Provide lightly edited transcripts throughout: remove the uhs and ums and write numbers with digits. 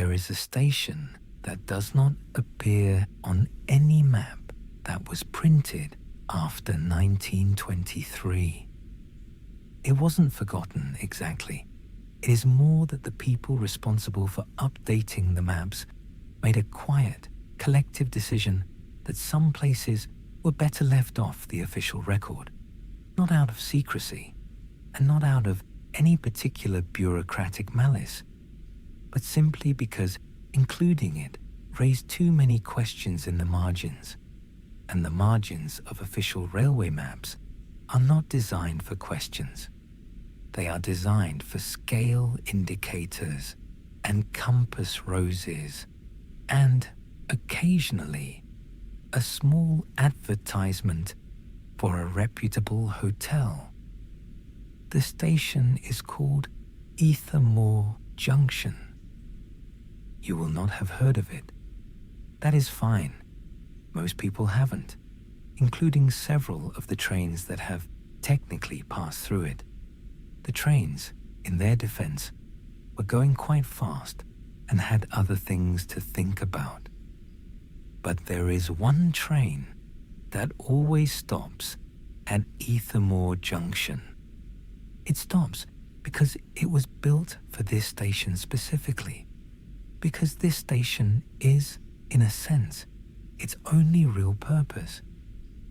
there is a station that does not appear on any map that was printed after 1923. It wasn't forgotten exactly. It is more that the people responsible for updating the maps made a quiet, collective decision that some places were better left off the official record, not out of secrecy and not out of any particular bureaucratic malice, but simply because including it raised too many questions in the margins, and the margins of official railway maps are not designed for questions. They are designed for scale indicators and compass roses and, occasionally, a small advertisement for a reputable hotel. The station is called Aethermoor Junction. You will not have heard of it. That is fine. Most people haven't, including several of the trains that have technically passed through it. The trains, in their defense, were going quite fast and had other things to think about. But there is one train that always stops at Aethermoor Junction. It stops because it was built for this station specifically, because this station is, in a sense, its only real purpose,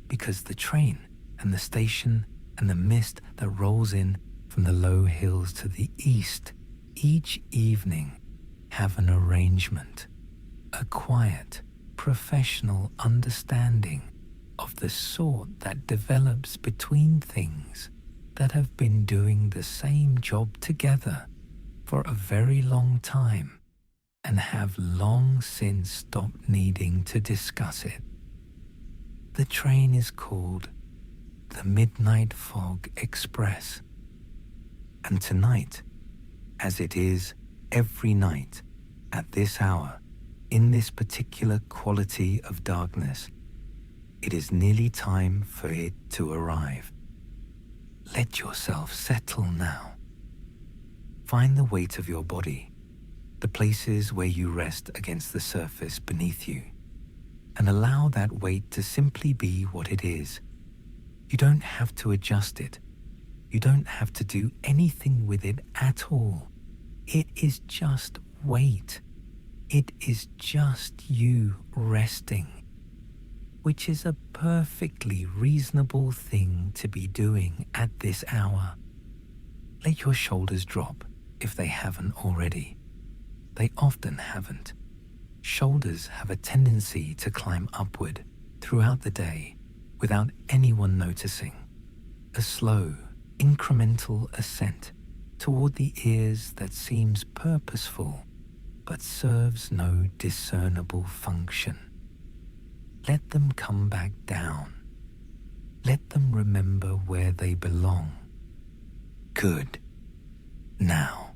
because the train and the station and the mist that rolls in from the low hills to the east each evening have an arrangement, a quiet, professional understanding of the sort that develops between things that have been doing the same job together for a very long time and have long since stopped needing to discuss it. The train is called the Midnight Fog Express. And tonight, as it is every night at this hour, in this particular quality of darkness, it is nearly time for it to arrive. Let yourself settle now. Find the weight of your body, the places where you rest against the surface beneath you, and allow that weight to simply be what it is. You don't have to adjust it. You don't have to do anything with it at all. It is just weight. It is just you resting, which is a perfectly reasonable thing to be doing at this hour. Let your shoulders drop if they haven't already. They often haven't. Shoulders have a tendency to climb upward throughout the day without anyone noticing. A slow, incremental ascent toward the ears that seems purposeful but serves no discernible function. Let them come back down. Let them remember where they belong. Good. Now,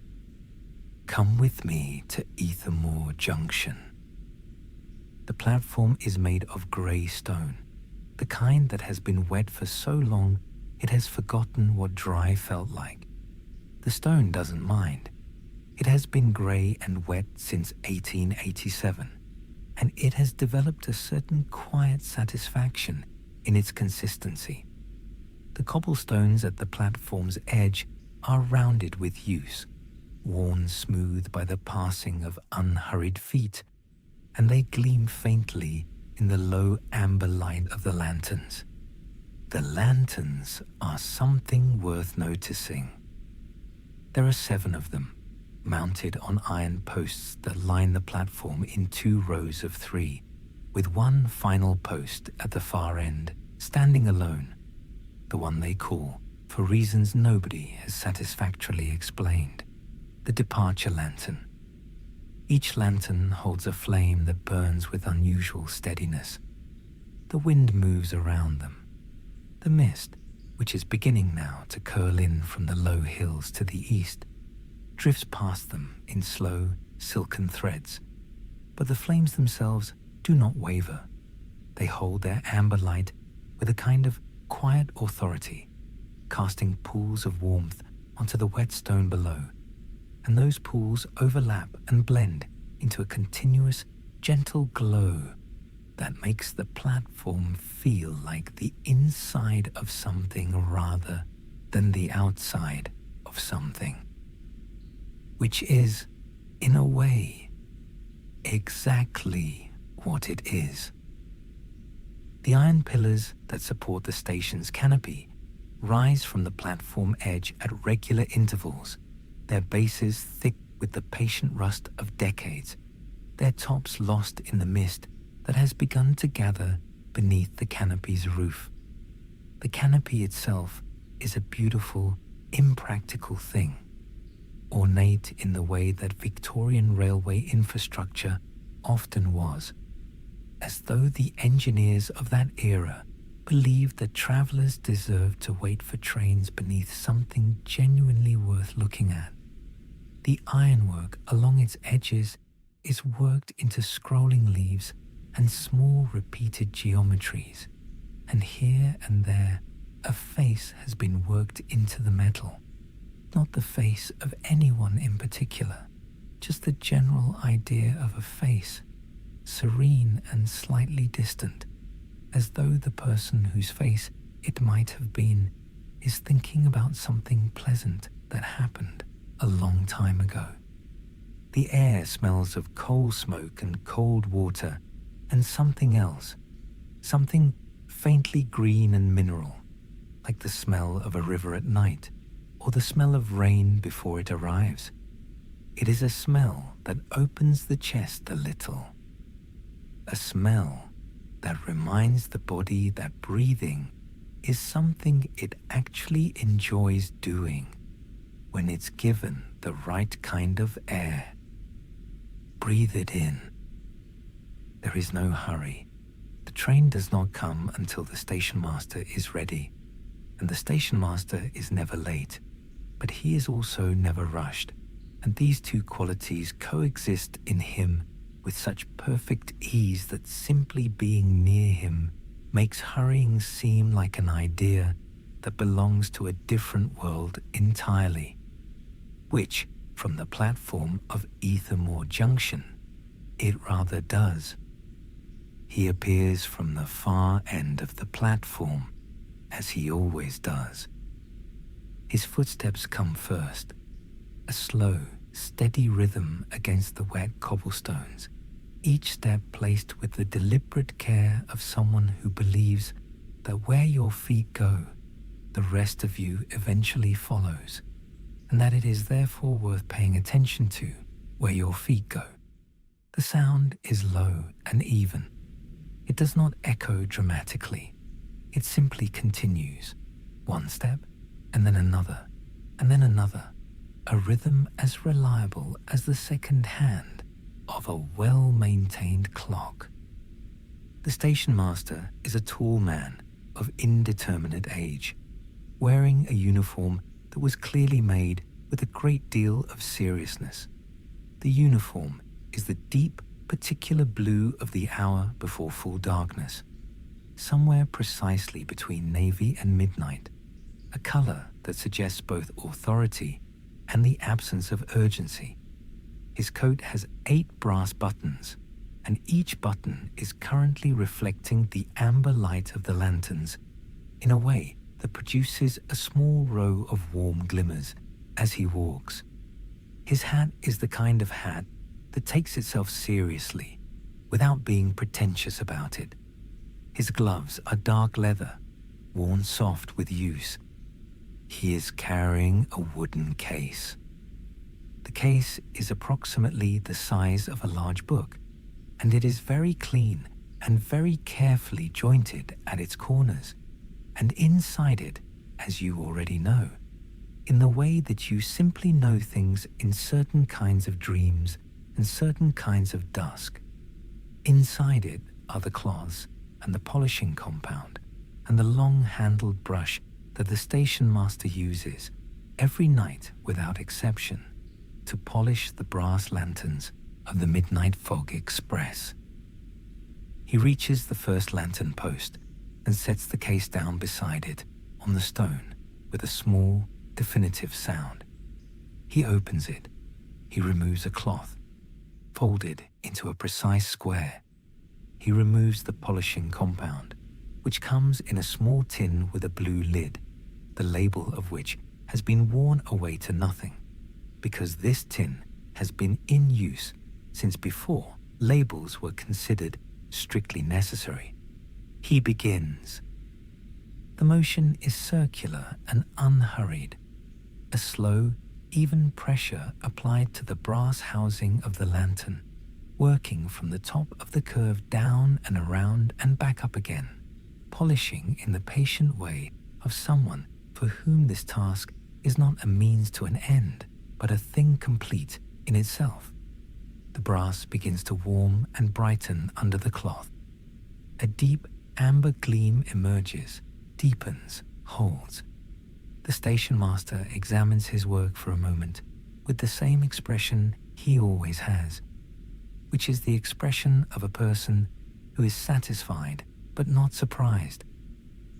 come with me to Aethermoor Junction. The platform is made of grey stone, the kind that has been wet for so long it has forgotten what dry felt like. The stone doesn't mind. It has been grey and wet since 1887, and it has developed a certain quiet satisfaction in its consistency. The cobblestones at the platform's edge are rounded with use, worn smooth by the passing of unhurried feet, and they gleam faintly in the low amber light of the lanterns. The lanterns are something worth noticing. There are 7 of them, mounted on iron posts that line the platform in 2 rows of 3, with one final post at the far end, standing alone, the one they call, for reasons nobody has satisfactorily explained, the departure lantern. Each lantern holds a flame that burns with unusual steadiness. The wind moves around them. The mist, which is beginning now to curl in from the low hills to the east, drifts past them in slow, silken threads, but the flames themselves do not waver. They hold their amber light with a kind of quiet authority, casting pools of warmth onto the wet stone below, and those pools overlap and blend into a continuous, gentle glow that makes the platform feel like the inside of something rather than the outside of something. Which is, in a way, exactly what it is. The iron pillars that support the station's canopy rise from the platform edge at regular intervals, their bases thick with the patient rust of decades, their tops lost in the mist that has begun to gather beneath the canopy's roof. The canopy itself is a beautiful, impractical thing, ornate in the way that Victorian railway infrastructure often was, as though the engineers of that era believed that travellers deserved to wait for trains beneath something genuinely worth looking at. The ironwork along its edges is worked into scrolling leaves and small repeated geometries, and here and there a face has been worked into the metal. Not the face of anyone in particular, just the general idea of a face, serene and slightly distant, as though the person whose face it might have been is thinking about something pleasant that happened a long time ago. The air smells of coal smoke and cold water and something else, something faintly green and mineral, like the smell of a river at night or the smell of rain before it arrives. It is a smell that opens the chest a little, a smell that reminds the body that breathing is something it actually enjoys doing when it's given the right kind of air. Breathe it in. There is no hurry. The train does not come until the station master is ready, and the station master is never late, but he is also never rushed, and these two qualities coexist in him with such perfect ease that simply being near him makes hurrying seem like an idea that belongs to a different world entirely, which, from the platform of Aethermoor Junction, it rather does. He appears from the far end of the platform, as he always does. His footsteps come first, a slow, steady rhythm against the wet cobblestones, each step placed with the deliberate care of someone who believes that where your feet go, the rest of you eventually follows, and that it is therefore worth paying attention to where your feet go. The sound is low and even. It does not echo dramatically. It simply continues, one step, and then another, and then another, a rhythm as reliable as the second hand of a well-maintained clock. The station master is a tall man of indeterminate age, wearing a uniform that was clearly made with a great deal of seriousness. The uniform is the deep, particular blue of the hour before full darkness, somewhere precisely between navy and midnight, a color that suggests both authority and the absence of urgency. His coat has 8 brass buttons, and each button is currently reflecting the amber light of the lanterns in a way that produces a small row of warm glimmers as he walks. His hat is the kind of hat that takes itself seriously without being pretentious about it. His gloves are dark leather, worn soft with use. He is carrying a wooden case. The case is approximately the size of a large book, and it is very clean and very carefully jointed at its corners, and inside it, as you already know, in the way that you simply know things in certain kinds of dreams and certain kinds of dusk. Inside it are the cloths and the polishing compound and the long-handled brush that the station master uses every night without exception to polish the brass lanterns of the Midnight Fog Express. He reaches the first lantern post and sets the case down beside it on the stone with a small, definitive sound. He opens it. He removes a cloth. folded into a precise square. He removes the polishing compound, which comes in a small tin with a blue lid, the label of which has been worn away to nothing, because this tin has been in use since before labels were considered strictly necessary. He begins. The motion is circular and unhurried, a slow, even pressure applied to the brass housing of the lantern, working from the top of the curve down and around and back up again, polishing in the patient way of someone for whom this task is not a means to an end, but a thing complete in itself. The brass begins to warm and brighten under the cloth. A deep amber gleam emerges, deepens, holds. The station master examines his work for a moment with the same expression he always has, which is the expression of a person who is satisfied but not surprised,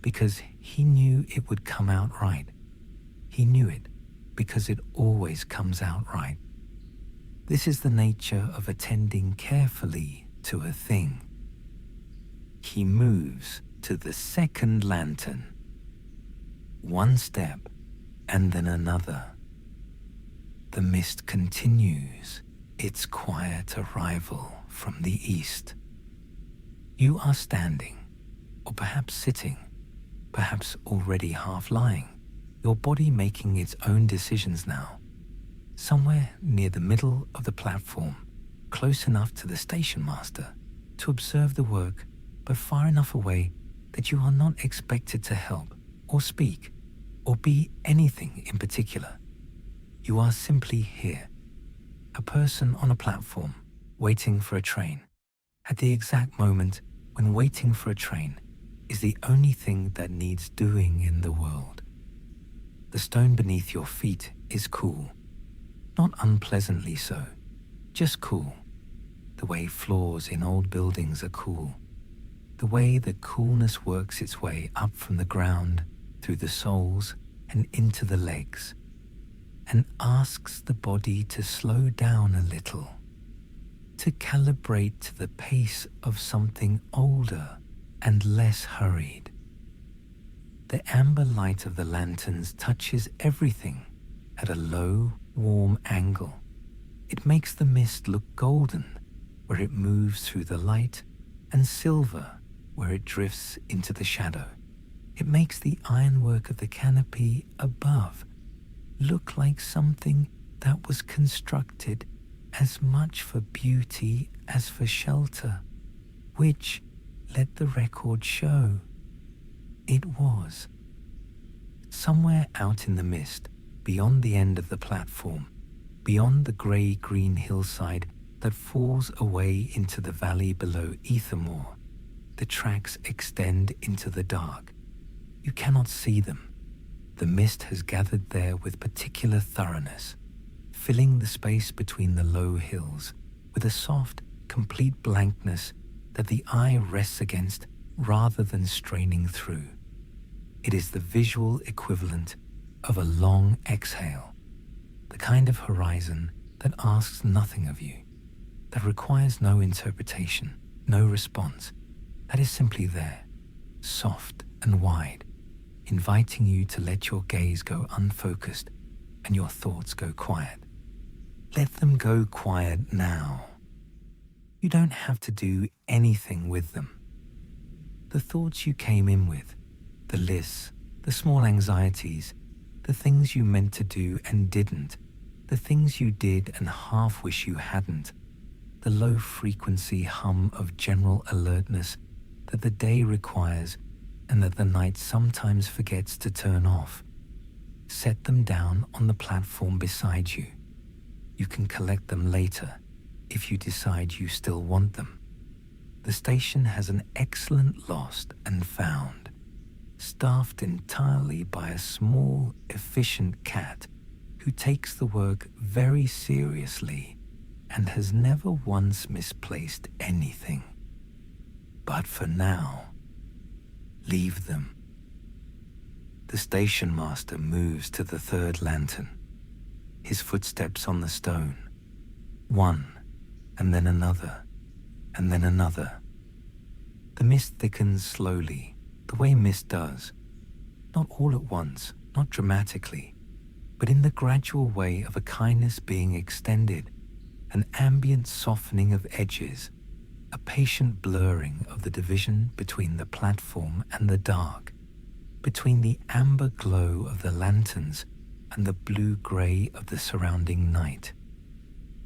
because he knew it would come out right. He knew it because it always comes out right. This is the nature of attending carefully to a thing. He moves to the second lantern. One step and then another. The mist continues its quiet arrival from the east. You are standing, or perhaps sitting, perhaps already half lying, your body making its own decisions now, somewhere near the middle of the platform, close enough to the station master to observe the work, but far enough away that you are not expected to help or speak or be anything in particular. You are simply here, a person on a platform waiting for a train, at the exact moment when waiting for a train is the only thing that needs doing in the world. The stone beneath your feet is cool, not unpleasantly so, just cool, the way floors in old buildings are cool, the way the coolness works its way up from the ground through the soles and into the legs, and asks the body to slow down a little, to calibrate to the pace of something older and less hurried. The amber light of the lanterns touches everything at a low, warm angle. It makes the mist look golden where it moves through the light and silver where it drifts into the shadow. It makes the ironwork of the canopy above look like something that was constructed as much for beauty as for shelter, which, let the record show, it was. Somewhere out in the mist, beyond the end of the platform, beyond the grey-green hillside that falls away into the valley below Aethermoor, the tracks extend into the dark. You cannot see them. The mist has gathered there with particular thoroughness, filling the space between the low hills with a soft, complete blankness that the eye rests against rather than straining through. It is the visual equivalent of a long exhale, the kind of horizon that asks nothing of you, that requires no interpretation, no response, that is simply there, soft and wide, inviting you to let your gaze go unfocused and your thoughts go quiet. Let them go quiet now. You don't have to do anything with them. The thoughts you came in with, the lists, the small anxieties, the things you meant to do and didn't, the things you did and half wish you hadn't, the low-frequency hum of general alertness that the day requires and that the night sometimes forgets to turn off. Set them down on the platform beside you. You can collect them later if you decide you still want them. The station has an excellent lost and found, staffed entirely by a small, efficient cat who takes the work very seriously and has never once misplaced anything. But for now, leave them. The station master moves to the third lantern, his footsteps on the stone. 1, and then another, and then another. The mist thickens slowly, the way mist does, not all at once, not dramatically, but in the gradual way of a kindness being extended, an ambient softening of edges, a patient blurring of the division between the platform and the dark, between the amber glow of the lanterns and the blue-grey of the surrounding night.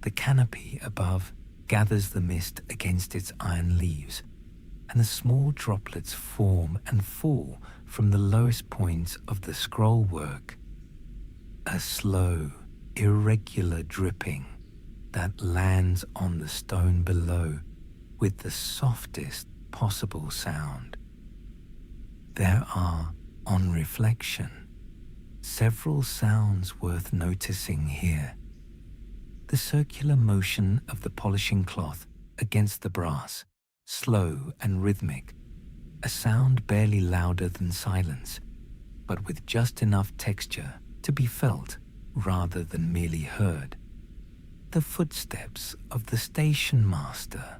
The canopy above gathers the mist against its iron leaves, and the small droplets form and fall from the lowest points of the scroll work. A slow, irregular dripping that lands on the stone below with the softest possible sound. There are, on reflection, several sounds worth noticing here. The circular motion of the polishing cloth against the brass, slow and rhythmic, a sound barely louder than silence, but with just enough texture to be felt rather than merely heard. The footsteps of the station master,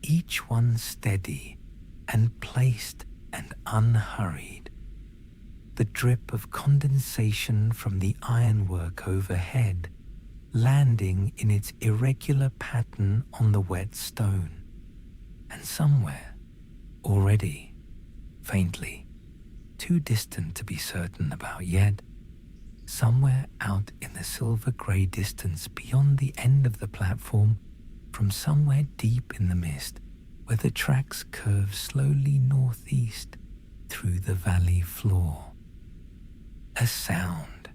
each one steady and placed and unhurried. The drip of condensation from the ironwork overhead, landing in its irregular pattern on the wet stone. And somewhere, already, faintly, too distant to be certain about yet, somewhere out in the silver-grey distance beyond the end of the platform, from somewhere deep in the mist, where the tracks curve slowly northeast through the valley floor. A sound,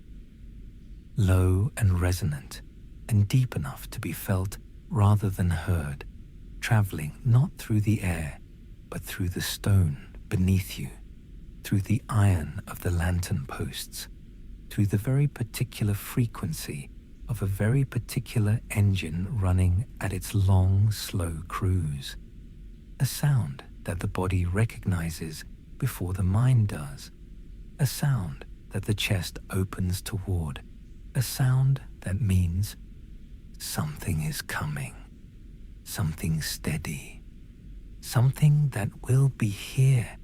low and resonant, and deep enough to be felt rather than heard, traveling not through the air, but through the stone beneath you, through the iron of the lantern posts, through the very particular frequency of a very particular engine running at its long, slow cruise. A sound that the body recognizes before the mind does. A sound that the chest opens toward. A sound that means something is coming. Something steady. Something that will be here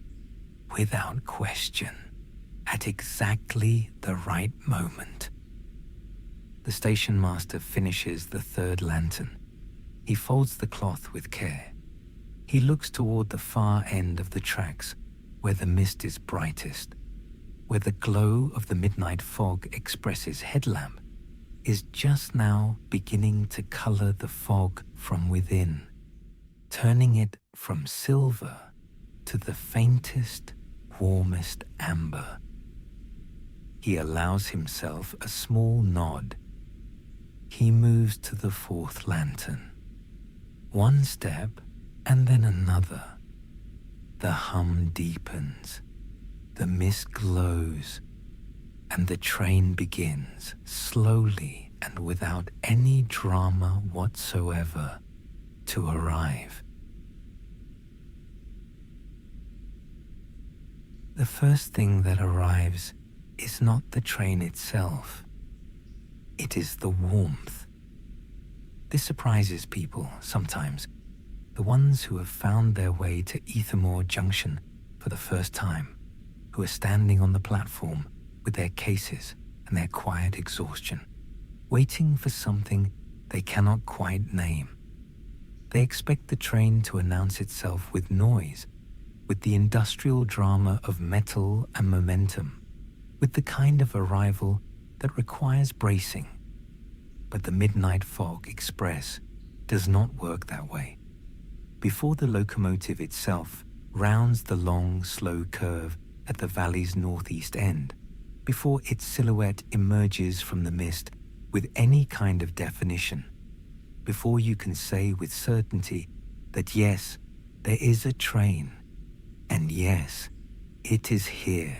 without question at exactly the right moment. The station master finishes the third lantern. He folds the cloth with care. He looks toward the far end of the tracks where the mist is brightest, where the glow of the midnight fog express's headlamp is just now beginning to color the fog from within, turning it from silver to the faintest, warmest amber. He allows himself a small nod. He moves to the fourth lantern. One step and then another. The hum deepens, the mist glows, and the train begins slowly and without any drama whatsoever to arrive. The first thing that arrives is not the train itself. It is the warmth. This surprises people sometimes, the ones who have found their way to Aethermoor Junction for the first time, who are standing on the platform with their cases and their quiet exhaustion, waiting for something they cannot quite name. They expect the train to announce itself with noise, with the industrial drama of metal and momentum, with the kind of arrival that requires bracing. But the Midnight Fog Express does not work that way. Before the locomotive itself rounds the long, slow curve at the valley's northeast end, before its silhouette emerges from the mist with any kind of definition, before you can say with certainty that yes, there is a train, and yes, it is here.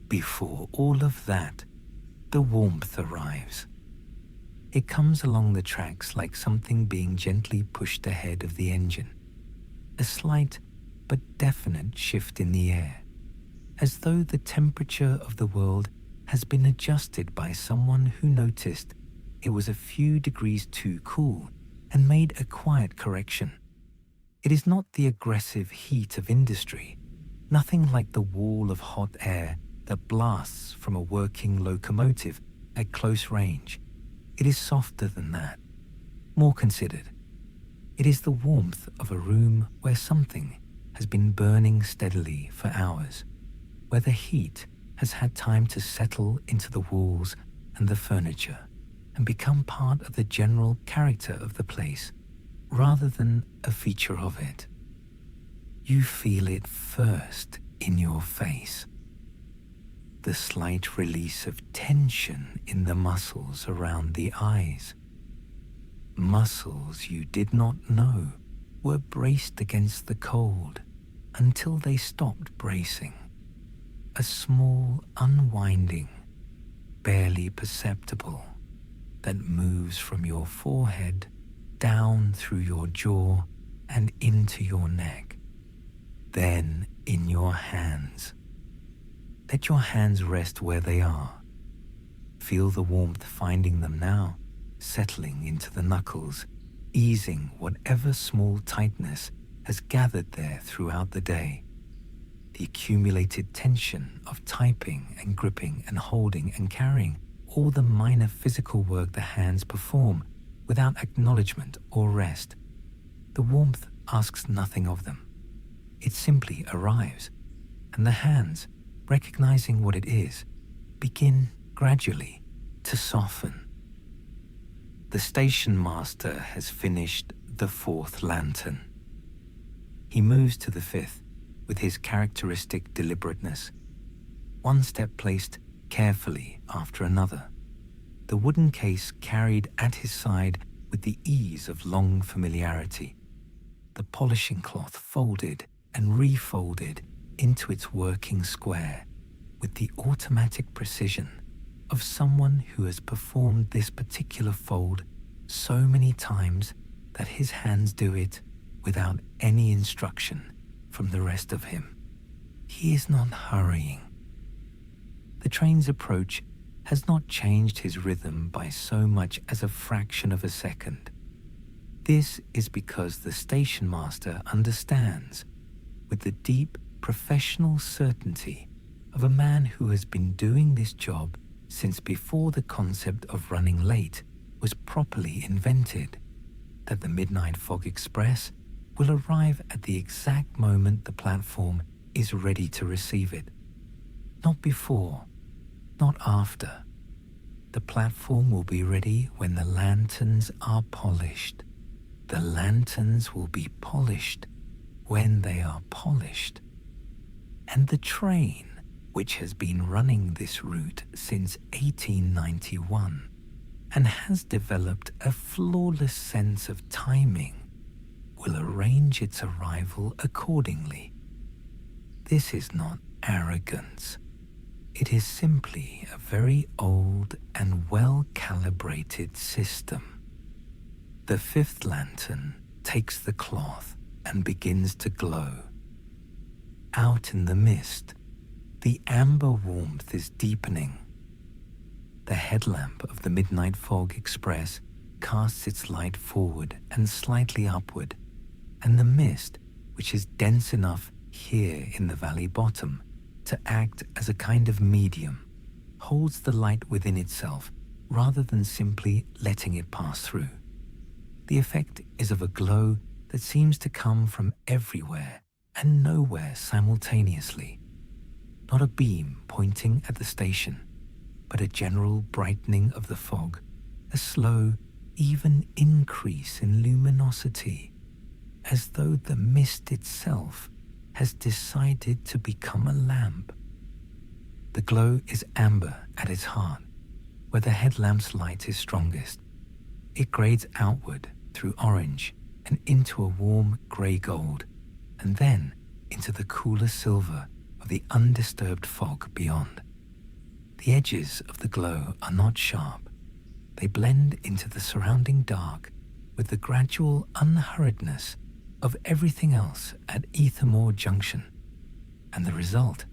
Before all of that, the warmth arrives. It comes along the tracks like something being gently pushed ahead of the engine, a slight but definite shift in the air, as though the temperature of the world has been adjusted by someone who noticed it was a few degrees too cool and made a quiet correction. It is not the aggressive heat of industry, nothing like the wall of hot air that blasts from a working locomotive at close range. It is softer than that, more considered. It is the warmth of a room where something has been burning steadily for hours, where the heat has had time to settle into the walls and the furniture and become part of the general character of the place, rather than a feature of it. You feel it first in your face. The slight release of tension in the muscles around the eyes. Muscles you did not know were braced against the cold until they stopped bracing. A small unwinding, barely perceptible, that moves from your forehead down through your jaw and into your neck, then in your hands. Let your hands rest where they are. Feel the warmth finding them now, settling into the knuckles, easing whatever small tightness has gathered there throughout the day. The accumulated tension of typing and gripping and holding and carrying all the minor physical work the hands perform without acknowledgement or rest. The warmth asks nothing of them. It simply arrives, and the hands, recognizing what it is, begin gradually to soften. The station master has finished the 4th lantern. He moves to the 5th with his characteristic deliberateness, one step placed carefully after another, the wooden case carried at his side with the ease of long familiarity, the polishing cloth folded and refolded into its working square with the automatic precision of someone who has performed this particular fold so many times that his hands do it without any instruction from the rest of him. He is not hurrying. The train's approach has not changed his rhythm by so much as a fraction of a second. This is because the station master understands, with the deep professional certainty of a man who has been doing this job since before the concept of running late was properly invented, that the Midnight Fog Express will arrive at the exact moment the platform is ready to receive it. Not before, not after. The platform will be ready when the lanterns are polished. The lanterns will be polished when they are polished. And the train, which has been running this route since 1891 and has developed a flawless sense of timing, will arrange its arrival accordingly. This is not arrogance. It is simply a very old and well-calibrated system. The 5th lantern takes the cloth and begins to glow. Out in the mist, the amber warmth is deepening. The headlamp of the Midnight Fog Express casts its light forward and slightly upward, and the mist, which is dense enough here in the valley bottom to act as a kind of medium, holds the light within itself rather than simply letting it pass through. The effect is of a glow that seems to come from everywhere and nowhere simultaneously. Not a beam pointing at the station, but a general brightening of the fog, a slow, even increase in luminosity, as though the mist itself has decided to become a lamp. The glow is amber at its heart, where the headlamp's light is strongest. It grades outward through orange and into a warm grey gold, and then into the cooler silver of the undisturbed fog beyond. The edges of the glow are not sharp. They blend into the surrounding dark with the gradual unhurriedness of everything else at Aethermoor Junction, and the result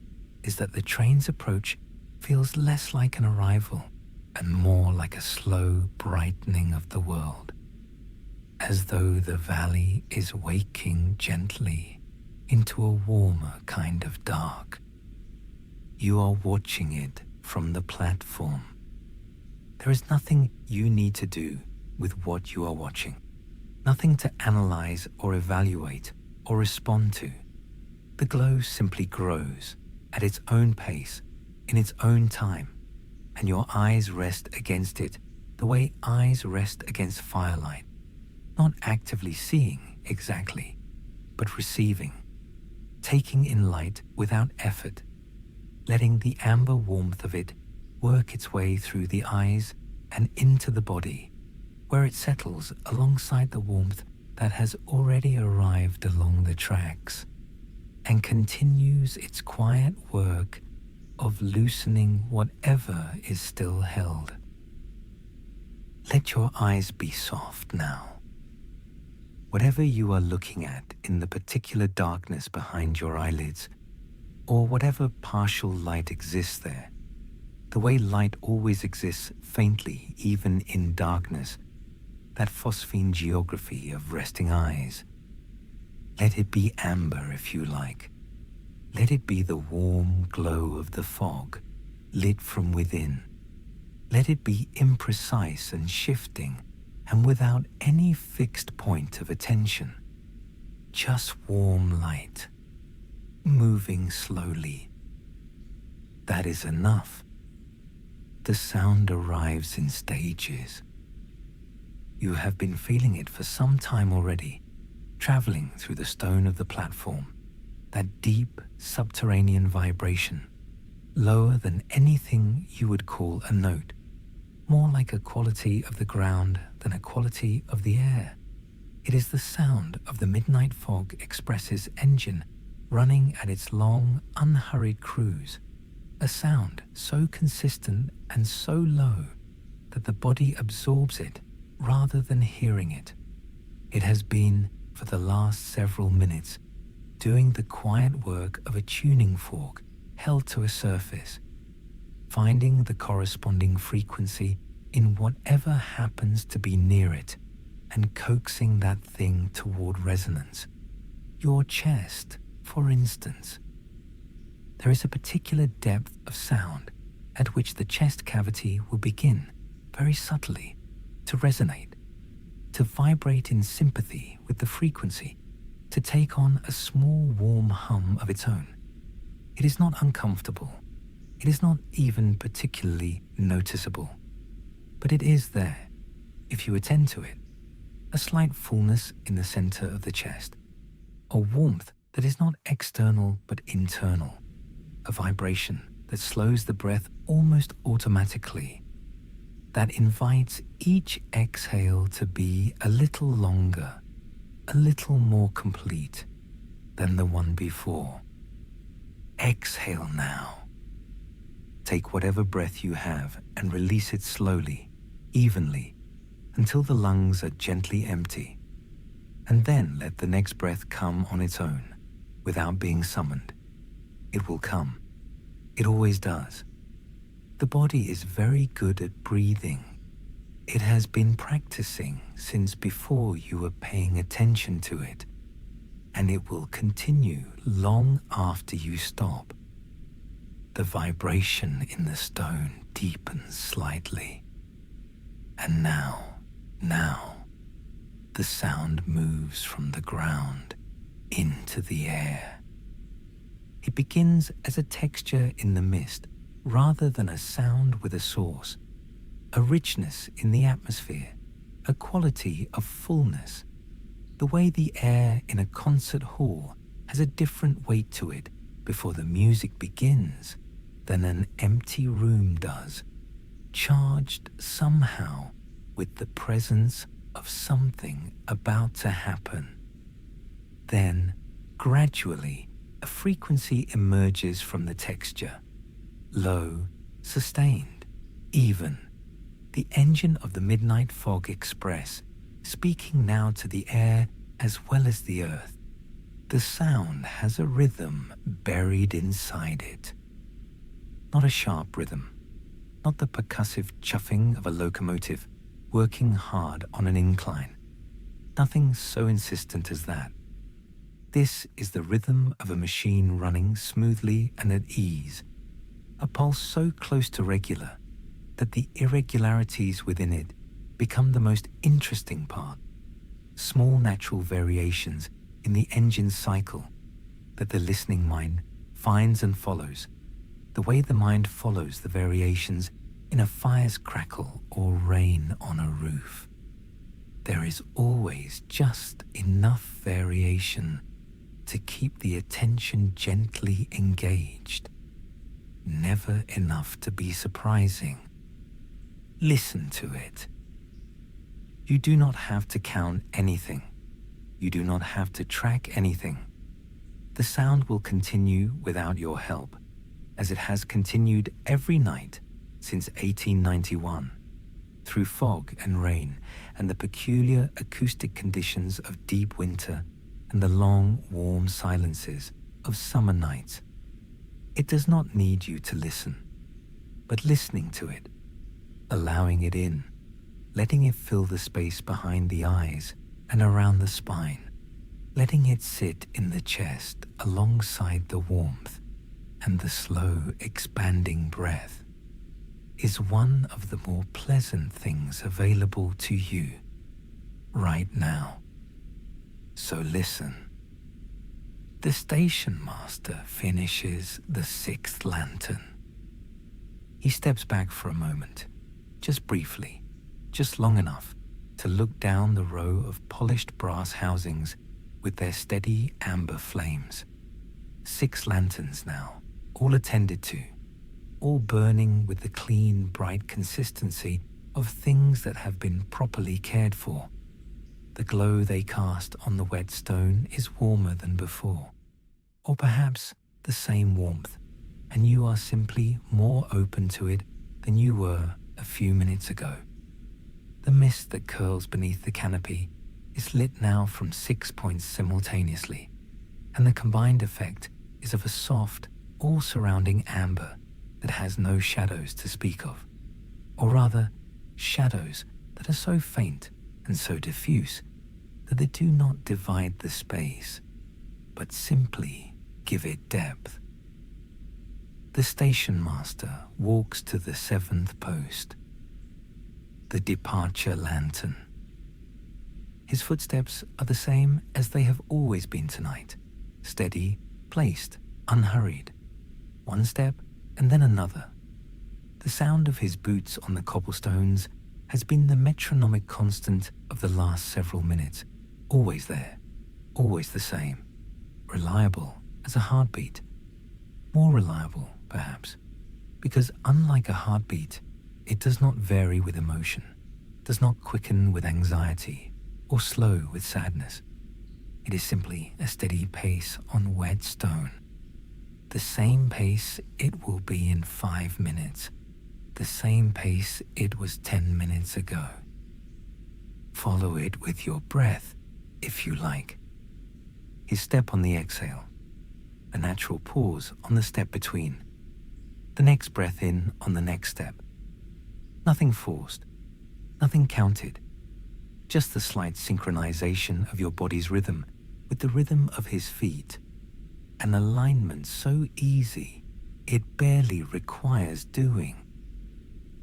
is that the train's approach feels less like an arrival and more like a slow brightening of the world. as though the valley is waking gently into a warmer kind of dark. You are watching it from the platform. There is nothing you need to do with what you are watching, nothing to analyze or evaluate or respond to. The glow simply grows at its own pace, in its own time, and your eyes rest against it the way eyes rest against firelight, not actively seeing exactly, but receiving, taking in light without effort, letting the amber warmth of it work its way through the eyes and into the body, where it settles alongside the warmth that has already arrived along the tracks, and continues its quiet work of loosening whatever is still held. Let your eyes be soft now. Whatever you are looking at in the particular darkness behind your eyelids, or whatever partial light exists there, the way light always exists faintly even in darkness, that phosphine geography of resting eyes. Let it be amber if you like. Let it be the warm glow of the fog, lit from within. Let it be imprecise and shifting and without any fixed point of attention. Just warm light, moving slowly. That is enough. The sound arrives in stages. You have been feeling it for some time already, traveling through the stone of the platform, that deep subterranean vibration, lower than anything you would call a note, more like a quality of the ground than a quality of the air. It is the sound of the Midnight Fog Express's engine running at its long, unhurried cruise, a sound so consistent and so low that the body absorbs it rather than hearing it. It has been, for the last several minutes, doing the quiet work of a tuning fork held to a surface, finding the corresponding frequency in whatever happens to be near it and coaxing that thing toward resonance. Your chest, for instance. There is a particular depth of sound at which the chest cavity will begin, very subtly, to resonate, to vibrate in sympathy with the frequency, to take on a small warm hum of its own. It is not uncomfortable. It is not even particularly noticeable. But it is there, if you attend to it. A slight fullness in the center of the chest, a warmth that is not external but internal, a vibration that slows the breath almost automatically, that invites each exhale to be a little longer, a little more complete than the one before. Exhale now. Take whatever breath you have and release it slowly, evenly, until the lungs are gently empty, and then let the next breath come on its own, without being summoned. It will come. It always does. The body is very good at breathing. It has been practicing since before you were paying attention to it, and it will continue long after you stop. The vibration in the stone deepens slightly. And now, the sound moves from the ground into the air. It begins as a texture in the mist rather than a sound with a source, a richness in the atmosphere, a quality of fullness. The way the air in a concert hall has a different weight to it before the music begins than an empty room does, charged somehow with the presence of something about to happen. Then, gradually, a frequency emerges from the texture, low, sustained, even. The engine of the Midnight Fog Express, speaking now to the air as well as the earth. The sound has a rhythm buried inside it. Not a sharp rhythm, not the percussive chuffing of a locomotive working hard on an incline. Nothing so insistent as that. This is the rhythm of a machine running smoothly and at ease, a pulse so close to regular that the irregularities within it become the most interesting part, small natural variations in the engine's cycle that the listening mind finds and follows, the way the mind follows the variations in a fire's crackle or rain on a roof. There is always just enough variation to keep the attention gently engaged, never enough to be surprising. Listen to it. You do not have to count anything. You do not have to track anything. The sound will continue without your help, as it has continued every night since 1891, through fog and rain and the peculiar acoustic conditions of deep winter and the long, warm silences of summer nights. It does not need you to listen, but listening to it, allowing it in, letting it fill the space behind the eyes and around the spine, letting it sit in the chest alongside the warmth and the slow expanding breath, is one of the more pleasant things available to you right now. So listen. The Stationmaster finishes the sixth lantern. He steps back for a moment, just briefly, just long enough to look down the row of polished brass housings with their steady amber flames. 6 lanterns now, all attended to, all burning with the clean, bright consistency of things that have been properly cared for. The glow they cast on the wet stone is warmer than before, or perhaps the same warmth, and you are simply more open to it than you were a few minutes ago. The mist that curls beneath the canopy is lit now from 6 points simultaneously, and the combined effect is of a soft, all-surrounding amber that has no shadows to speak of, or rather, shadows that are so faint and so diffuse that they do not divide the space, but simply give it depth. The Stationmaster walks to the 7th post, the departure lantern. His footsteps are the same as they have always been tonight, steady, placed, unhurried. One step and then another. The sound of his boots on the cobblestones has been the metronomic constant of the last several minutes, always there, always the same, reliable as a heartbeat. More reliable, perhaps, because unlike a heartbeat, it does not vary with emotion, does not quicken with anxiety, or slow with sadness. It is simply a steady pace on wet stone. The same pace it will be in 5 minutes, the same pace it was 10 minutes ago. Follow it with your breath, if you like. His step on the exhale, a natural pause on the step between, the next breath in on the next step. Nothing forced, nothing counted, just the slight synchronization of your body's rhythm with the rhythm of his feet. An alignment so easy, it barely requires doing.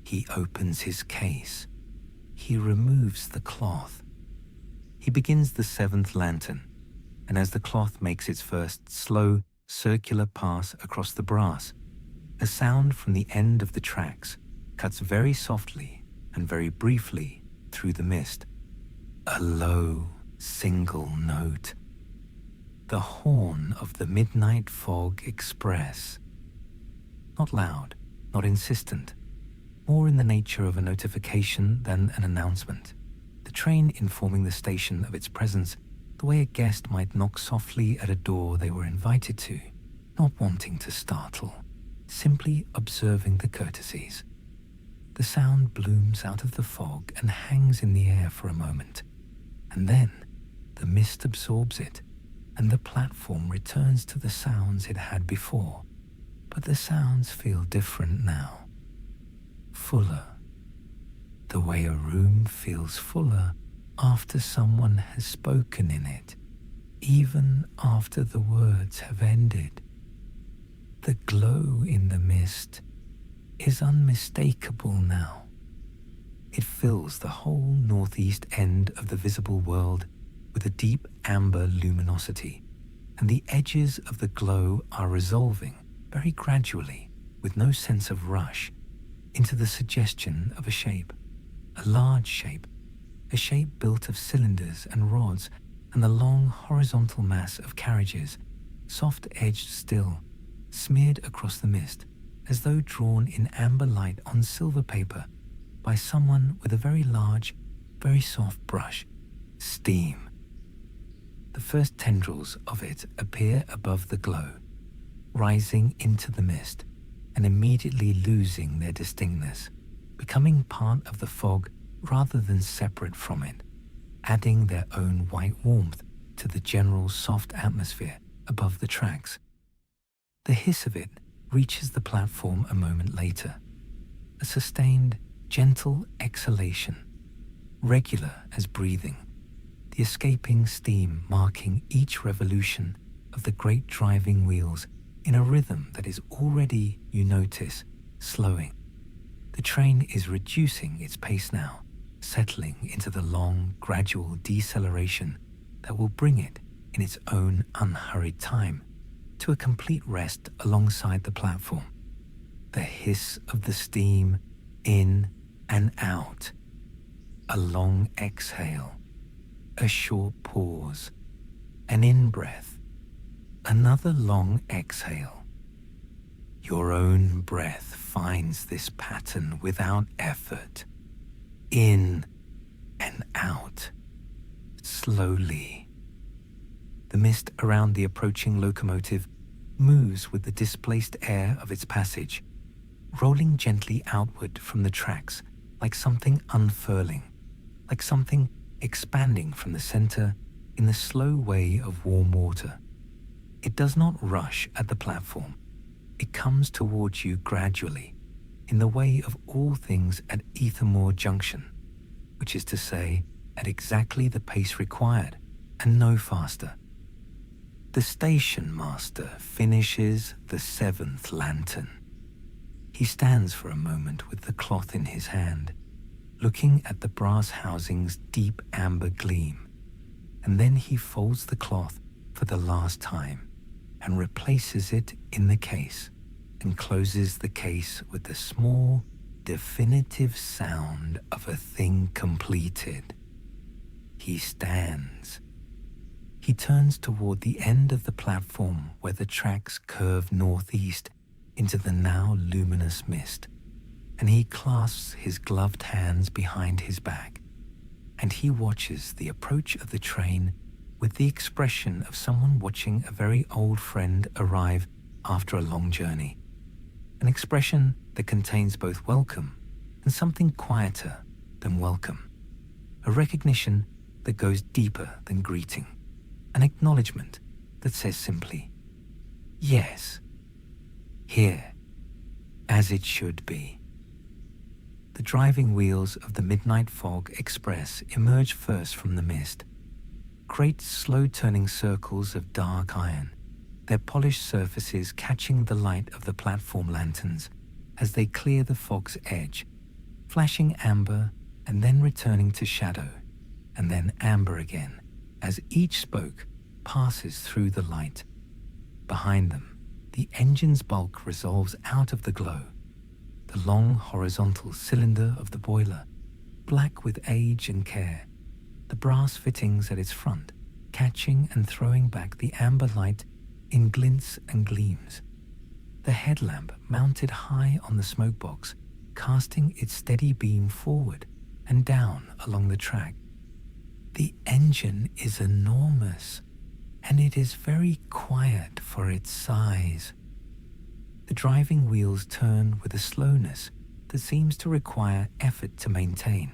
He opens his case. He removes the cloth. He begins the 7th lantern, and as the cloth makes its first slow, circular pass across the brass, a sound from the end of the tracks cuts very softly and very briefly through the mist. A low, single note. The horn of the Midnight Fog Express. Not loud, not insistent, more in the nature of a notification than an announcement. The train informing the station of its presence the way a guest might knock softly at a door they were invited to, not wanting to startle, simply observing the courtesies. The sound blooms out of the fog and hangs in the air for a moment, and then the mist absorbs it, and the platform returns to the sounds it had before. But the sounds feel different now. Fuller. The way a room feels fuller after someone has spoken in it, even after the words have ended. The glow in the mist is unmistakable now. It fills the whole northeast end of the visible world with a deep amber luminosity, and the edges of the glow are resolving very gradually, with no sense of rush, into the suggestion of a shape, a large shape, a shape built of cylinders and rods, and the long horizontal mass of carriages, soft-edged still, smeared across the mist, as though drawn in amber light on silver paper by someone with a very large, very soft brush. Steam. The first tendrils of it appear above the glow, rising into the mist and immediately losing their distinctness, becoming part of the fog rather than separate from it, adding their own white warmth to the general soft atmosphere above the tracks. The hiss of it reaches the platform a moment later, a sustained, gentle exhalation, regular as breathing, the escaping steam marking each revolution of the great driving wheels in a rhythm that is already, you notice, slowing. The train is reducing its pace now, settling into the long, gradual deceleration that will bring it, in its own unhurried time, to a complete rest alongside the platform. The hiss of the steam in and out, a long exhale, a short pause, an in-breath, another long exhale. Your own breath finds this pattern without effort, in and out, slowly. The mist around the approaching locomotive moves with the displaced air of its passage, rolling gently outward from the tracks like something unfurling, like something expanding from the center in the slow way of warm water. It does not rush at the platform. It comes towards you gradually, in the way of all things at Aethermoor Junction, which is to say, at exactly the pace required, and no faster. The stationmaster finishes the 7th lantern. He stands for a moment with the cloth in his hand, looking at the brass housing's deep amber gleam, and then he folds the cloth for the last time and replaces it in the case and closes the case with the small, definitive sound of a thing completed. He stands. He turns toward the end of the platform where the tracks curve northeast into the now luminous mist, and he clasps his gloved hands behind his back, and he watches the approach of the train with the expression of someone watching a very old friend arrive after a long journey, an expression that contains both welcome and something quieter than welcome, a recognition that goes deeper than greeting, an acknowledgement that says simply, yes, here, as it should be. The driving wheels of the Midnight Fog Express emerge first from the mist, great slow-turning circles of dark iron, their polished surfaces catching the light of the platform lanterns as they clear the fog's edge, flashing amber and then returning to shadow, and then amber again, as each spoke passes through the light. Behind them, the engine's bulk resolves out of the glow, the long horizontal cylinder of the boiler, black with age and care, the brass fittings at its front, catching and throwing back the amber light in glints and gleams, the headlamp mounted high on the smokebox, casting its steady beam forward and down along the track. The engine is enormous, and it is very quiet for its size. The driving wheels turn with a slowness that seems to require effort to maintain,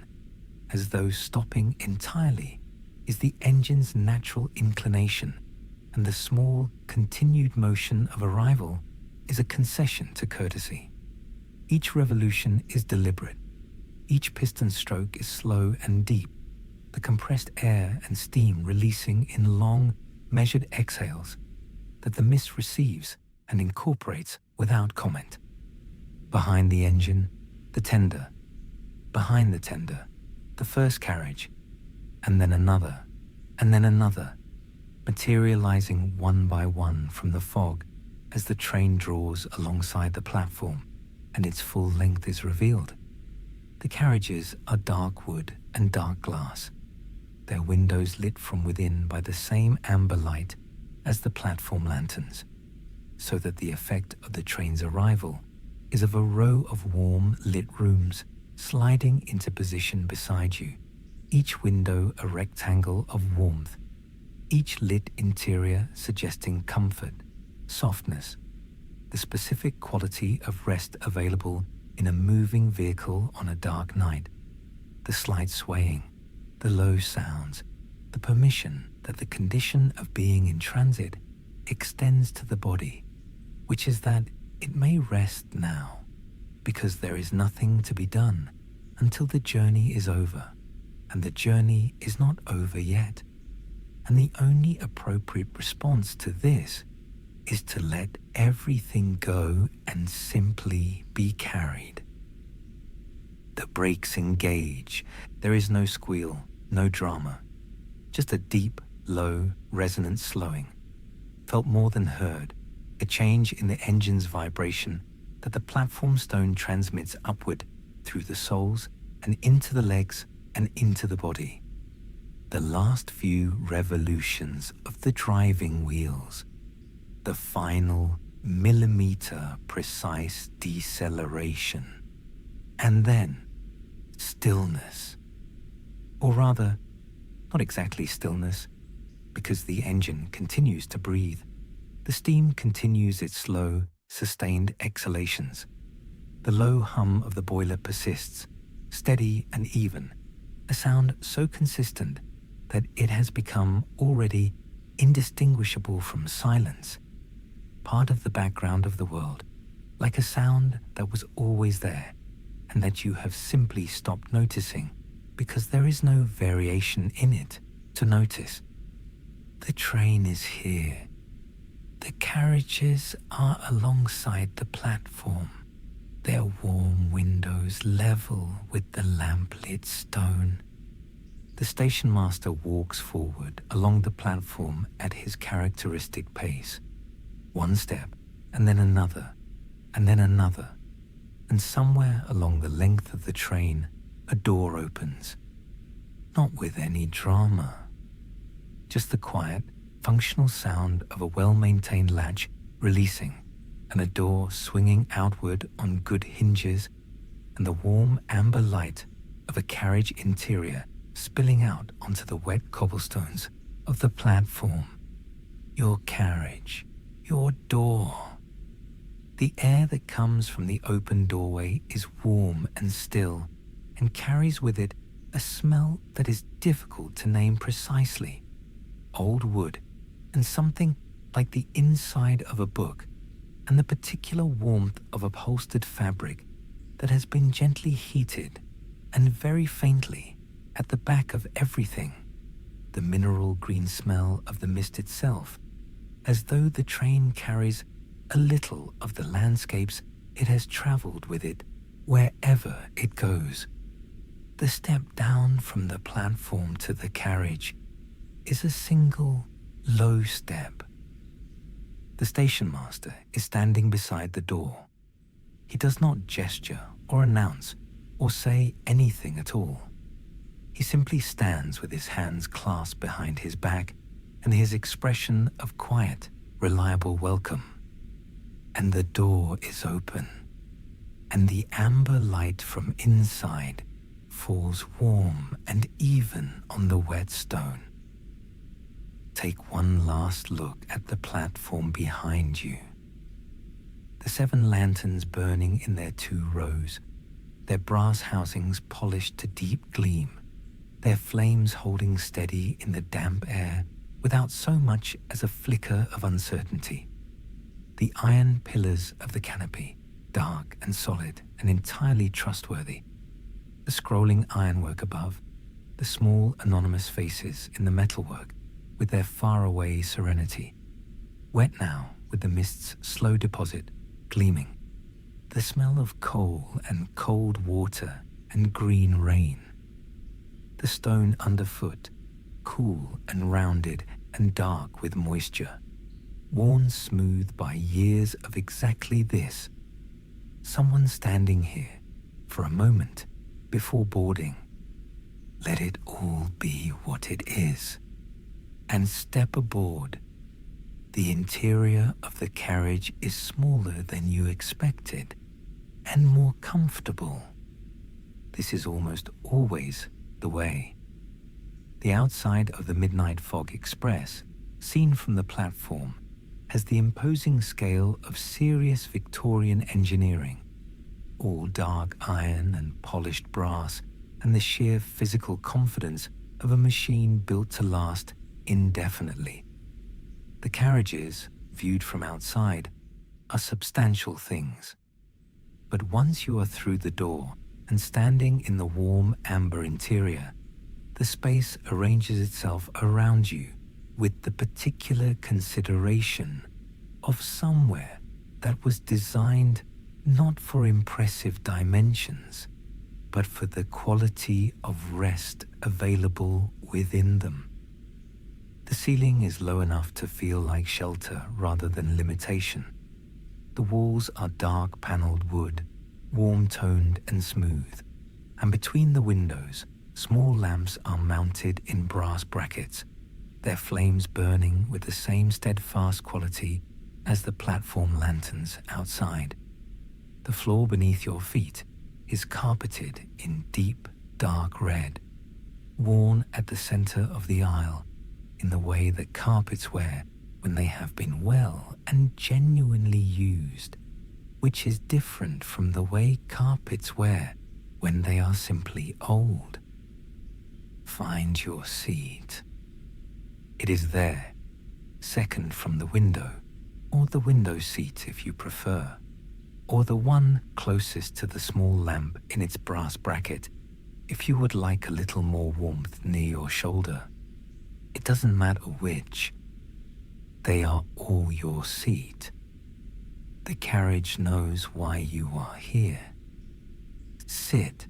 as though stopping entirely is the engine's natural inclination, and the small, continued motion of arrival is a concession to courtesy. Each revolution is deliberate. Each piston stroke is slow and deep, the compressed air and steam releasing in long, measured exhales that the mist receives and incorporates without comment. Behind the engine, the tender. Behind the tender, the first carriage, and then another, materializing one by one from the fog as the train draws alongside the platform and its full length is revealed. The carriages are dark wood and dark glass, their windows lit from within by the same amber light as the platform lanterns, so that the effect of the train's arrival is of a row of warm lit rooms sliding into position beside you, each window a rectangle of warmth, each lit interior suggesting comfort, softness, the specific quality of rest available in a moving vehicle on a dark night, the slight swaying, the low sounds, the permission that the condition of being in transit extends to the body, which is that it may rest now, because there is nothing to be done until the journey is over, and the journey is not over yet. And the only appropriate response to this is to let everything go and simply be carried. The brakes engage. There is no squeal, no drama, just a deep, low, resonant slowing, felt more than heard, a change in the engine's vibration that the platform stone transmits upward through the soles and into the legs and into the body. The last few revolutions of the driving wheels, the final millimeter precise deceleration, and then stillness. Or rather, not exactly stillness, because the engine continues to breathe. The steam continues its slow, sustained exhalations. The low hum of the boiler persists, steady and even, a sound so consistent that it has become already indistinguishable from silence, part of the background of the world, like a sound that was always there and that you have simply stopped noticing because there is no variation in it to notice. The train is here. The carriages are alongside the platform, their warm windows level with the lamp-lit stone. The station master walks forward along the platform at his characteristic pace. One step, and then another, and then another, and somewhere along the length of the train, a door opens. Not with any drama, just the quiet, functional sound of a well-maintained latch releasing and a door swinging outward on good hinges and the warm amber light of a carriage interior spilling out onto the wet cobblestones of the platform. Your carriage, your door. The air that comes from the open doorway is warm and still and carries with it a smell that is difficult to name precisely. Old wood and something like the inside of a book and the particular warmth of upholstered fabric that has been gently heated and very faintly at the back of everything, the mineral green smell of the mist itself, as though the train carries a little of the landscapes it has traveled with it wherever it goes. The step down from the platform to the carriage is a single, low step. The station master is standing beside the door. He does not gesture or announce or say anything at all. He simply stands with his hands clasped behind his back and his expression of quiet, reliable welcome. And the door is open, and the amber light from inside falls warm and even on the wet stone. Take one last look at the platform behind you. The 7 lanterns burning in their 2 rows, their brass housings polished to deep gleam, their flames holding steady in the damp air without so much as a flicker of uncertainty. The iron pillars of the canopy, dark and solid and entirely trustworthy. The scrolling ironwork above, the small anonymous faces in the metalwork with their faraway serenity, wet now with the mist's slow deposit gleaming, the smell of coal and cold water and green rain, the stone underfoot, cool and rounded and dark with moisture, worn smooth by years of exactly this, someone standing here for a moment before boarding. Let it all be what it is, and step aboard. The interior of the carriage is smaller than you expected and more comfortable. This is almost always the way. The outside of the Midnight Fog Express, seen from the platform, has the imposing scale of serious Victorian engineering, all dark iron and polished brass, and the sheer physical confidence of a machine built to last indefinitely. The carriages, viewed from outside, are substantial things. But once you are through the door and standing in the warm amber interior, the space arranges itself around you with the particular consideration of somewhere that was designed not for impressive dimensions, but for the quality of rest available within them. The ceiling is low enough to feel like shelter rather than limitation. The walls are dark paneled wood, warm-toned and smooth, and between the windows, small lamps are mounted in brass brackets, their flames burning with the same steadfast quality as the platform lanterns outside. The floor beneath your feet is carpeted in deep, dark red, worn at the center of the aisle in the way that carpets wear when they have been well and genuinely used, which is different from the way carpets wear when they are simply old. Find your seat. It is there, second from the window, or the window seat if you prefer, or the one closest to the small lamp in its brass bracket if you would like a little more warmth near your shoulder. It doesn't matter which. They are all your seat. The carriage knows why you are here. Sit.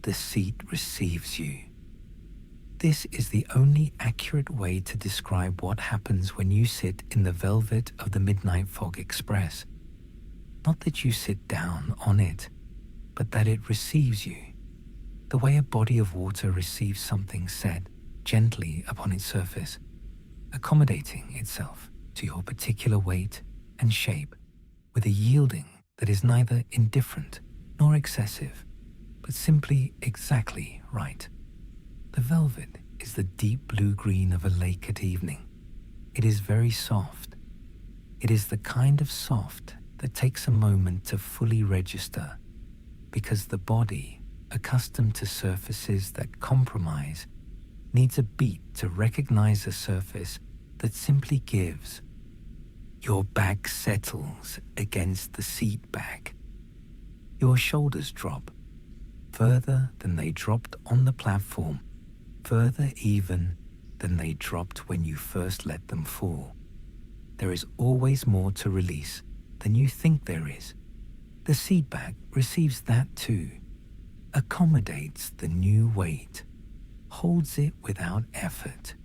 The seat receives you. This is the only accurate way to describe what happens when you sit in the velvet of the Midnight Fog Express. Not that you sit down on it, but that it receives you, the way a body of water receives something set gently upon its surface, accommodating itself to your particular weight and shape with a yielding that is neither indifferent nor excessive, but simply exactly right. The velvet is the deep blue-green of a lake at evening. It is very soft. It is the kind of soft that takes a moment to fully register, because the body, accustomed to surfaces that compromise, needs a beat to recognize a surface that simply gives. Your back settles against the seat back. Your shoulders drop, further than they dropped on the platform, further even than they dropped when you first let them fall. There is always more to release than you think there is. The seat back receives that too, accommodates the new weight, holds it without effort.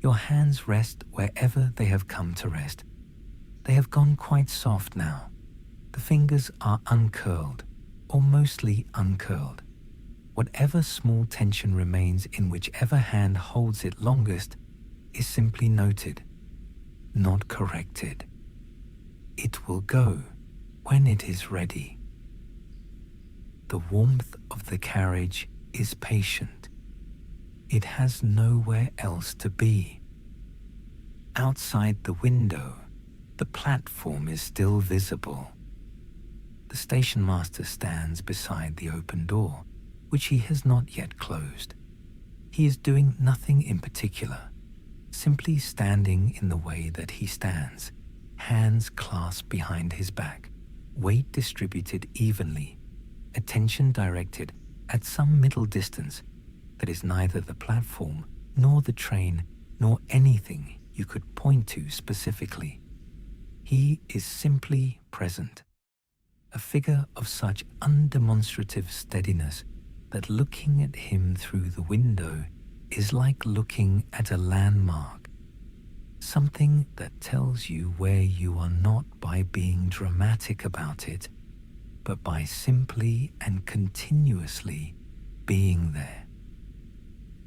Your hands rest wherever they have come to rest. They have gone quite soft now. The fingers are uncurled, or mostly uncurled. Whatever small tension remains in whichever hand holds it longest is simply noted, not corrected. It will go when it is ready. The warmth of the carriage is patient. It has nowhere else to be. Outside the window, the platform is still visible. The stationmaster stands beside the open door, which he has not yet closed. He is doing nothing in particular, simply standing in the way that he stands, hands clasped behind his back, weight distributed evenly, attention directed at some middle distance that is neither the platform nor the train nor anything you could point to specifically. He is simply present, a figure of such undemonstrative steadiness that looking at him through the window is like looking at a landmark, something that tells you where you are not by being dramatic about it, but by simply and continuously being there.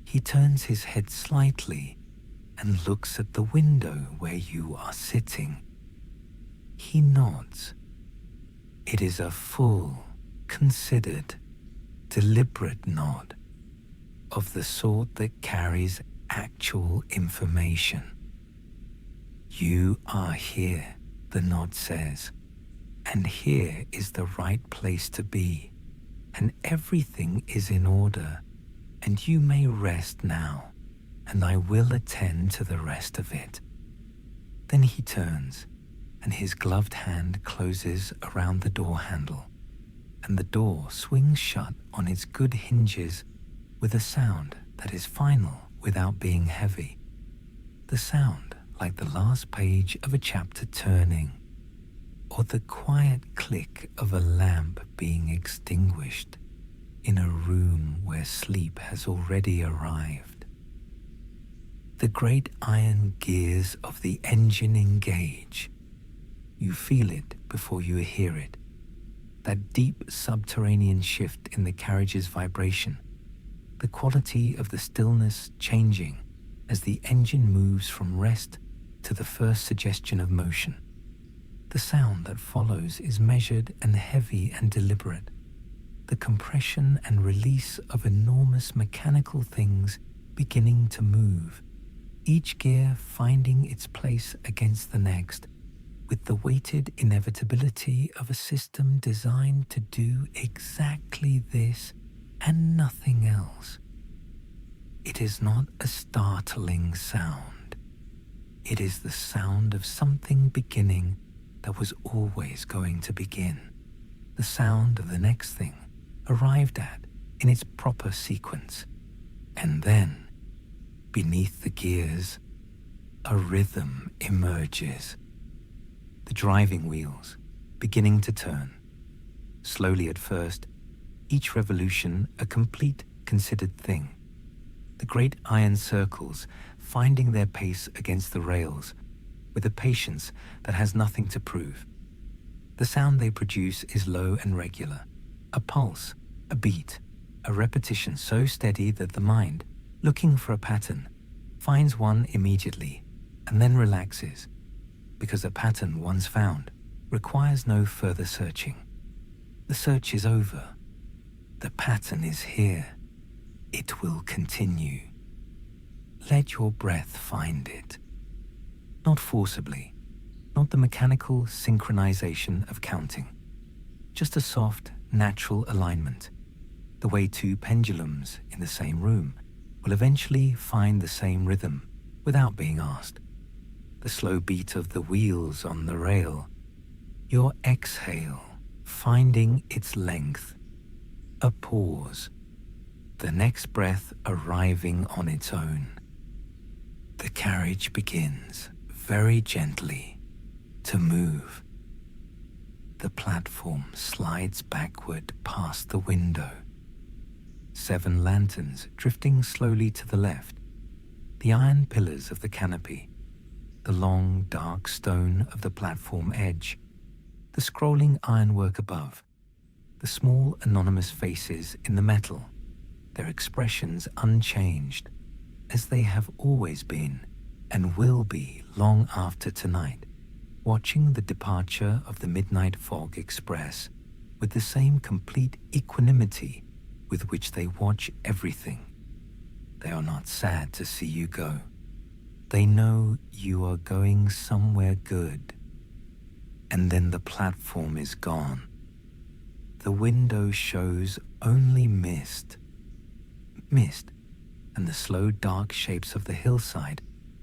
He turns his head slightly and looks at the window where you are sitting. He nods. It is a full, considered, deliberate nod of the sort that carries actual information. You are here, the nod says, and here is the right place to be, and everything is in order, and you may rest now, and I will attend to the rest of it. Then he turns, and his gloved hand closes around the door handle, and the door swings shut on its good hinges with a sound that is final without being heavy. The sound like the last page of a chapter turning, or the quiet click of a lamp being extinguished in a room where sleep has already arrived. The great iron gears of the engine engage. You feel it before you hear it, that deep subterranean shift in the carriage's vibration, the quality of the stillness changing as the engine moves from rest to the first suggestion of motion. The sound that follows is measured and heavy and deliberate, the compression and release of enormous mechanical things beginning to move, each gear finding its place against the next, with the weighted inevitability of a system designed to do exactly this and nothing else. It is not a startling sound. It is the sound of something beginning that was always going to begin, the sound of the next thing arrived at in its proper sequence, and then, beneath the gears, a rhythm emerges. The driving wheels beginning to turn, slowly at first, each revolution a complete, considered thing. The great iron circles finding their pace against the rails with a patience that has nothing to prove. The sound they produce is low and regular, a pulse, a beat, a repetition so steady that the mind, looking for a pattern, finds one immediately and then relaxes, because a pattern once found requires no further searching. The search is over. The pattern is here. It will continue. Let your breath find it. Not forcibly, not the mechanical synchronization of counting, just a soft, natural alignment, the way two pendulums in the same room will eventually find the same rhythm without being asked. The slow beat of the wheels on the rail, your exhale finding its length, a pause, the next breath arriving on its own. The carriage begins, very gently, to move. The platform slides backward past the window. 7 lanterns drifting slowly to the left, the iron pillars of the canopy, the long dark stone of the platform edge, the scrolling ironwork above, the small anonymous faces in the metal, their expressions unchanged, as they have always been and will be long after tonight, watching the departure of the midnight fog express with the same complete equanimity with which they watch everything. They are not sad to see you go. They know you are going somewhere good. And then the platform is gone. The window shows only mist. Mist and the slow dark shapes of the hillside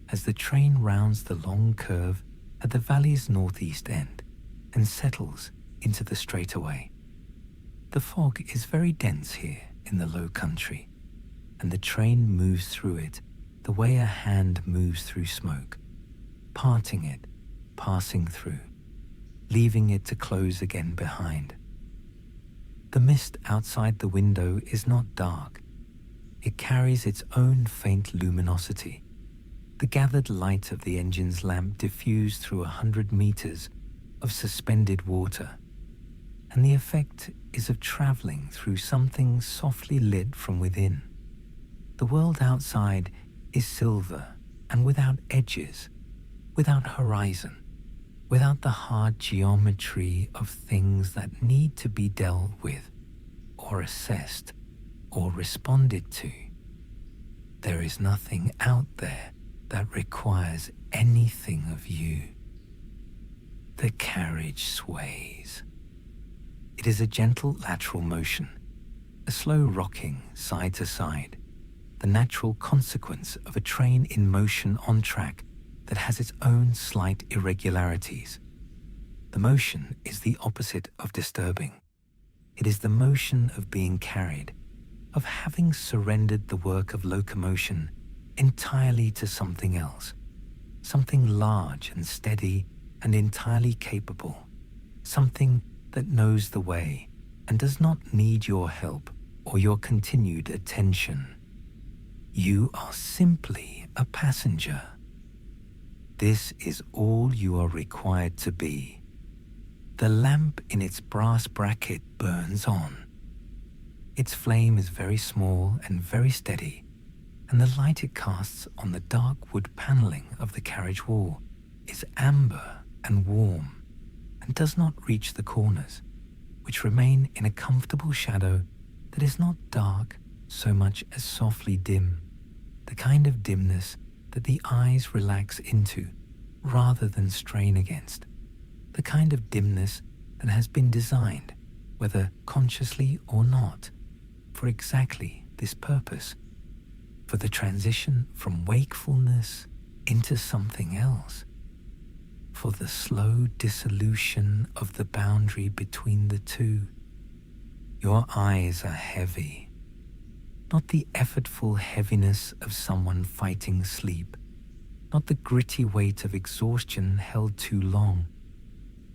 as the train rounds the long curve at the valley's northeast end and settles into the straightaway. The fog is very dense here in the low country, and the train moves through it the way a hand moves through smoke, parting it, passing through, leaving it to close again behind. The mist outside the window is not dark. It carries its own faint luminosity. The gathered light of the engine's lamp diffused through 100 meters of suspended water, and the effect is of traveling through something softly lit from within. The world outside is silver and without edges, without horizon, without the hard geometry of things that need to be dealt with, or assessed, or responded to. There is nothing out there that requires anything of you. The carriage sways. It is a gentle lateral motion, a slow rocking side to side, the natural consequence of a train in motion on track that has its own slight irregularities. The motion is the opposite of disturbing. It is the motion of being carried, of having surrendered the work of locomotion entirely to something else, something large and steady and entirely capable, something that knows the way and does not need your help or your continued attention. You are simply a passenger. This is all you are required to be. The lamp in its brass bracket burns on. Its flame is very small and very steady, and the light it casts on the dark wood paneling of the carriage wall is amber and warm, and does not reach the corners, which remain in a comfortable shadow that is not dark so much as softly dim, the kind of dimness that the eyes relax into rather than strain against, the kind of dimness that has been designed, whether consciously or not, for exactly this purpose, for the transition from wakefulness into something else, for the slow dissolution of the boundary between the two. Your eyes are heavy, not the effortful heaviness of someone fighting sleep, not the gritty weight of exhaustion held too long.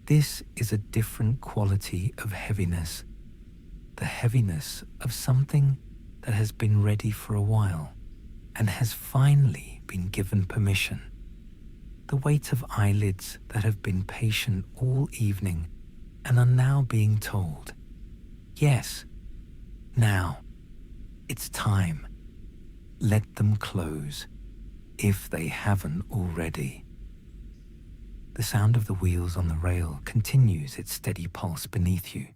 This is a different quality of heaviness, the heaviness of something that has been ready for a while and has finally been given permission. The weight of eyelids that have been patient all evening and are now being told, yes, now, it's time. Let them close, if they haven't already. The sound of the wheels on the rail continues its steady pulse beneath you.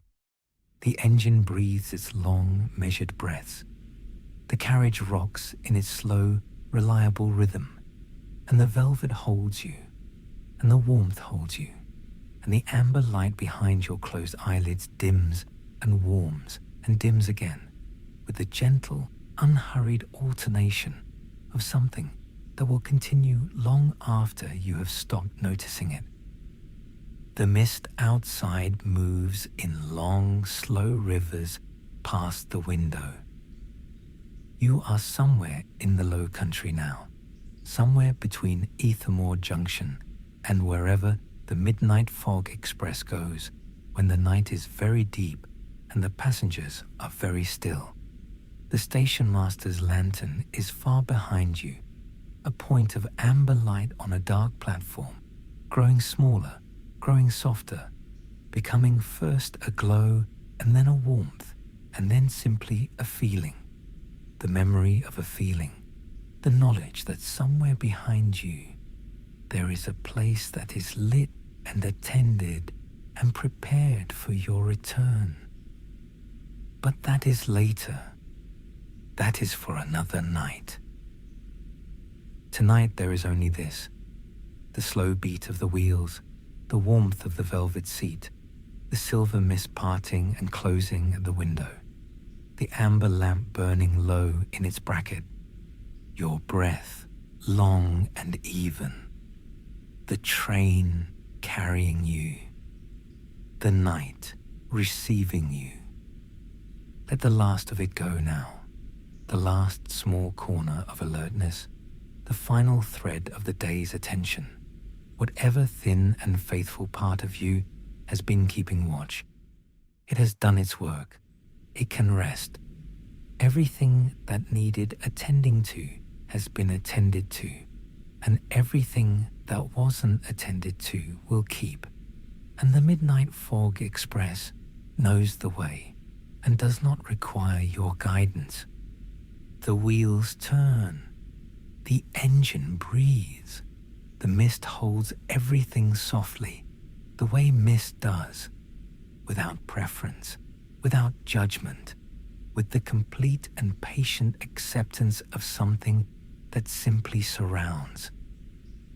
The engine breathes its long, measured breaths. The carriage rocks in its slow, reliable rhythm, and the velvet holds you, and the warmth holds you, and the amber light behind your closed eyelids dims and warms and dims again, with the gentle, unhurried alternation of something that will continue long after you have stopped noticing it. The mist outside moves in long, slow rivers past the window. You are somewhere in the low country now, somewhere between Aethermoor Junction and wherever the midnight fog express goes when the night is very deep and the passengers are very still. The stationmaster's lantern is far behind you, a point of amber light on a dark platform, growing smaller, growing softer, becoming first a glow and then a warmth, and then simply a feeling, the memory of a feeling, the knowledge that somewhere behind you there is a place that is lit and attended and prepared for your return. But that is later. That is for another night. Tonight there is only this: the slow beat of the wheels, the warmth of the velvet seat, the silver mist parting and closing at the window, the amber lamp burning low in its bracket, your breath long and even, the train carrying you, the night receiving you. Let the last of it go now, the last small corner of alertness, the final thread of the day's attention. Whatever thin and faithful part of you has been keeping watch, it has done its work. It can rest. Everything that needed attending to has been attended to, and everything that wasn't attended to will keep. And the Midnight Fog Express knows the way and does not require your guidance. The wheels turn. The engine breathes. The mist holds everything softly, the way mist does, without preference, without judgment, with the complete and patient acceptance of something that simply surrounds.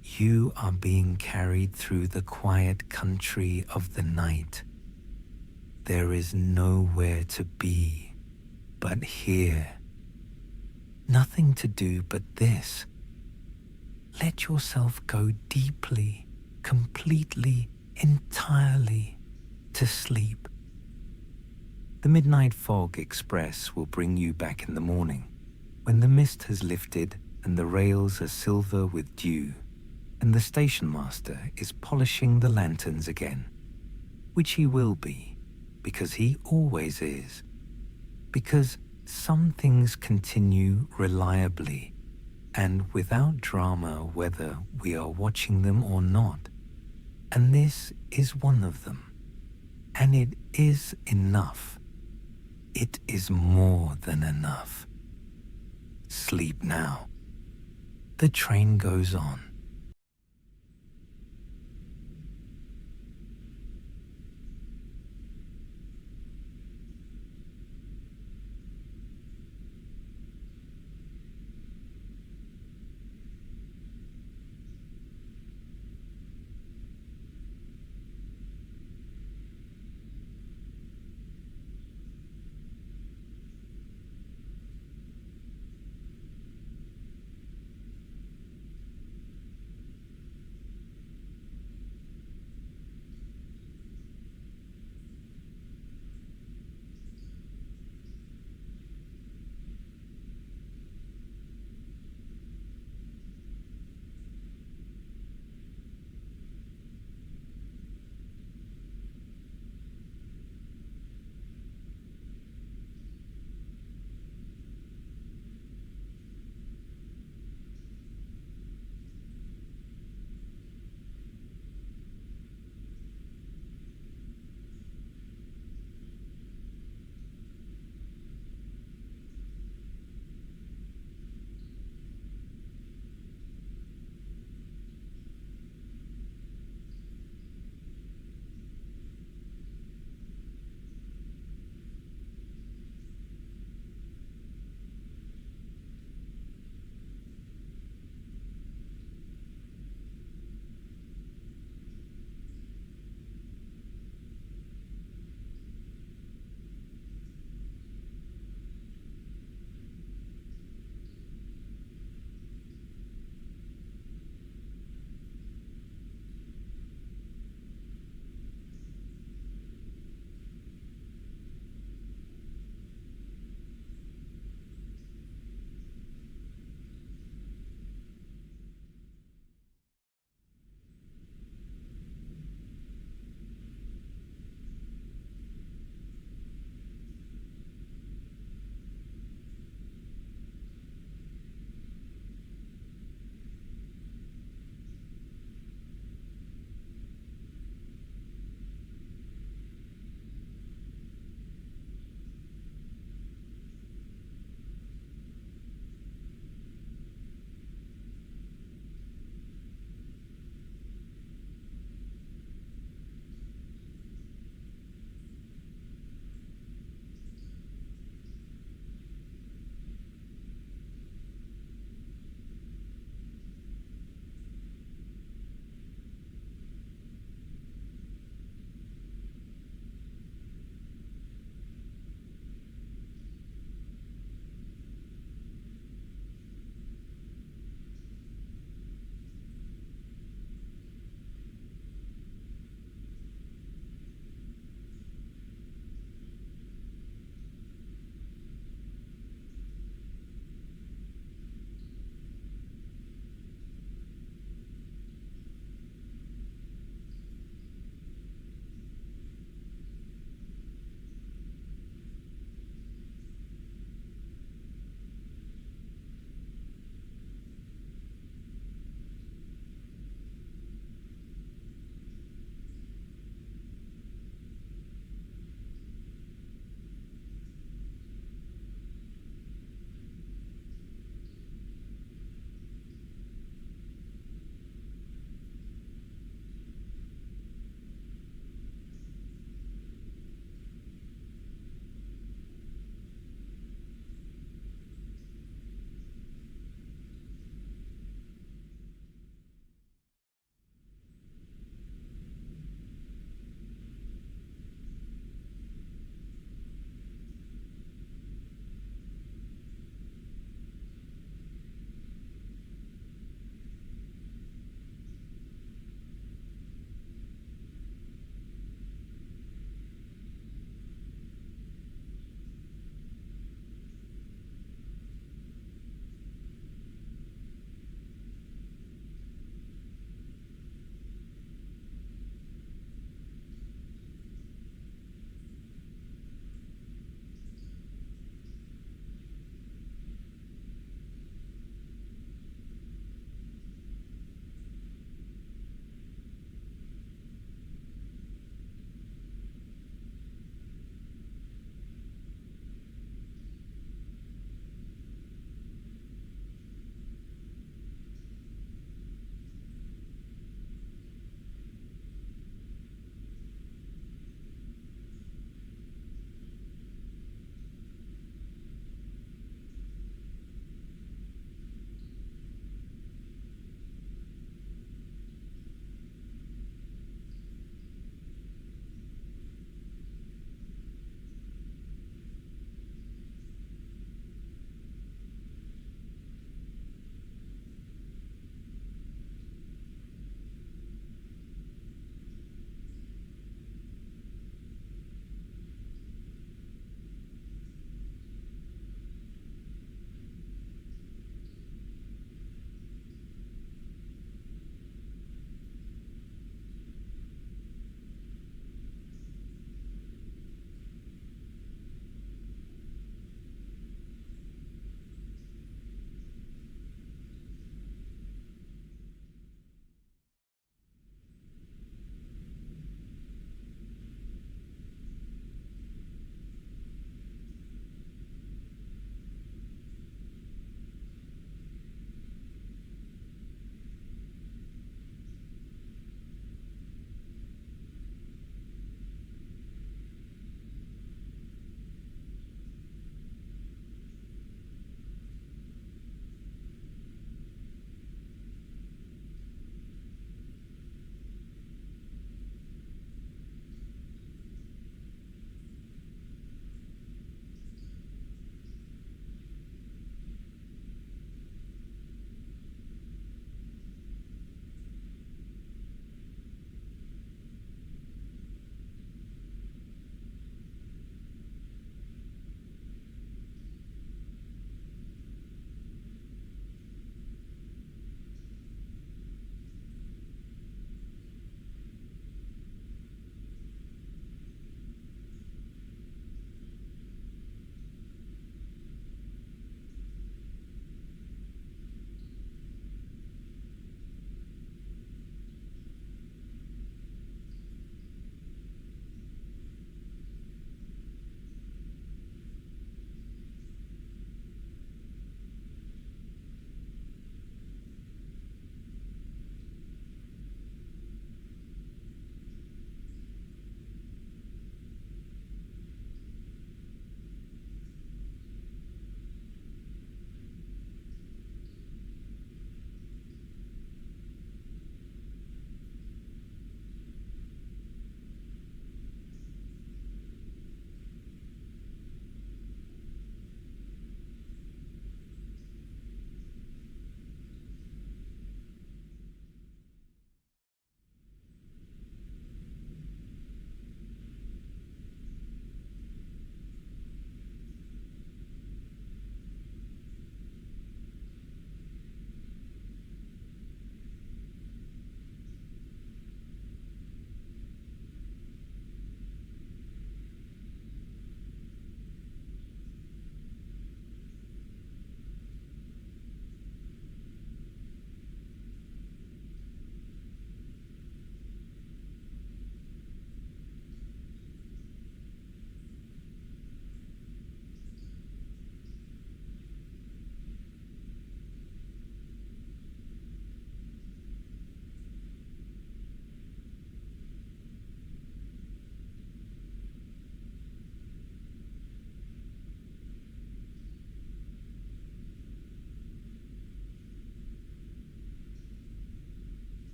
You are being carried through the quiet country of the night. There is nowhere to be but here. Nothing to do but this. Let yourself go deeply, completely, entirely to sleep. The Midnight Fog Express will bring you back in the morning, when the mist has lifted and the rails are silver with dew, and the station master is polishing the lanterns again, which he will be, because he always is, because some things continue reliably and without drama whether we are watching them or not, and this is one of them, and it is enough. It is more than enough. Sleep now. The train goes on.